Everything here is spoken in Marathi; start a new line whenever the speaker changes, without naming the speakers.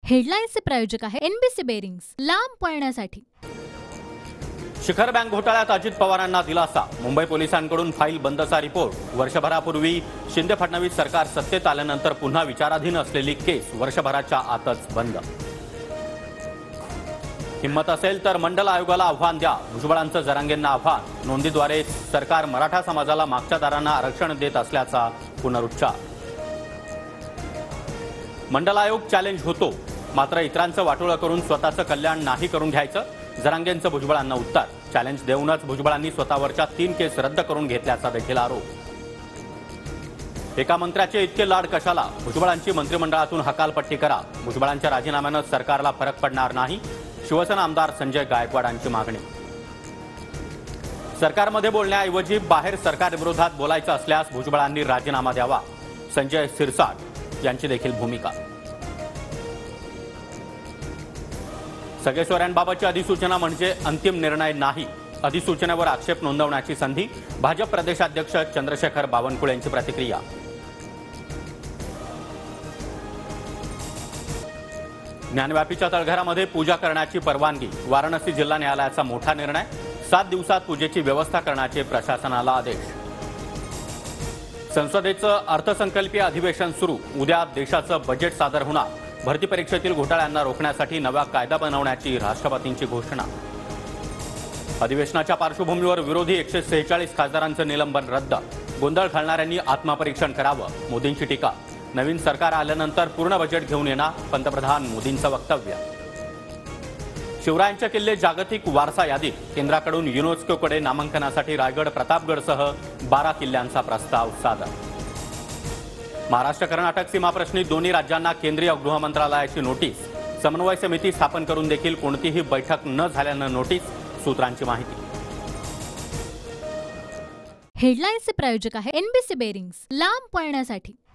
हेडलाईन्सचे प्रायोजक आहे एनबीसी बेरिंग्स, लांब पळण्यासाठी।
शिखर बँक घोटाळ्यात अजित पवारांना दिलासा। मुंबई पोलिसांकडून फाईल बंदचा रिपोर्ट। वर्षभरापूर्वी शिंदे फडणवीस सरकार सत्तेत आल्यानंतर पुन्हा विचाराधीन असलेली केस वर्षभराच्या आतच बंद। हिम्मत असेल तर मंडल आयोगाला आव्हान द्या, भुजबळांचं जरांगेंना आव्हान। नोंदीद्वारे सरकार मराठा समाजाला मागच्या दारांना आरक्षण देत असल्याचा पुनरुच्चार। मंडल आयोग चॅलेंज होतो, मात्र इतरांचं वाटोळं करून स्वतःचं कल्याण नाही करून घ्यायचं। जरांगेंचं भुजबळांना उत्तर। चॅलेंज देऊनच भुजबळांनी स्वतःवरच्या 3 केस रद्द करून घेतल्याचा देखील आरोप। एका मंत्र्याचे इतके लाड कशाला? भुजबळांची मंत्रिमंडळातून हकालपट्टी करा। भुजबळांच्या राजीनाम्यानं सरकारला फरक पडणार नाही, शिवसेना आमदार संजय गायकवाडांची मागणी। सरकारमध्ये बोलण्याऐवजी बाहेर सरकारविरोधात बोलायचं असल्यास भुजबळांनी राजीनामा द्यावा, संजय सिरसाट यांची देखील भूमिका। सगेश्वरांबाबतची अधिसूचना म्हणजे अंतिम निर्णय नाही, अधिसूचनेवर आक्षेप नोंदवण्याची संधी। भाजप प्रदेशाध्यक्ष चंद्रशेखर बावनकुळे यांची प्रतिक्रिया। ज्ञानव्यापीच्या तळघरामध्ये पूजा करण्याची परवानगी। वाराणसी जिल्हा न्यायालयाचा मोठा निर्णय। 7 दिवसात पूजेची व्यवस्था करण्याचे प्रशासनाला आदेश। संसदेचं अर्थसंकल्पीय अधिवेशन सुरू। उद्या देशाचं बजेट सादर होणार। भरती परीक्षेतील घोटाळ्यांना रोखण्यासाठी नवा कायदा बनवण्याची राष्ट्रपतींची घोषणा। अधिवेशनाच्या पार्श्वभूमीवर विरोधी 146 खासदारांचं निलंबन रद्द। गोंधळ घालणाऱ्यांनी आत्मपरीक्षण करावं, मोदींची टीका। नवीन सरकार आल्यानंतर पूर्ण बजेट घेऊन येणार, पंतप्रधान मोदींचं वक्तव्य। शिवरायांचे किल्ले जागतिक वारसा यादीत। केंद्राकडून युनेस्कोकडे नामांकनासाठी रायगड, प्रतापगडसह 12 किल्ल्यांचा प्रस्ताव सादर। महाराष्ट्र कर्नाटक सीमाप्रश्नी दोन्ही राज्यांना केंद्रीय गृहमंत्रालयाची नोटीस। समन्वय समिती स्थापन करून देखील कोणतीही बैठक न झाल्यानं नोटीस, सूत्रांची माहिती।
हेडलाईन्सचे प्रायोजक आहे एनबीसी बेरिंग्स, लांब पळण्यासाठी।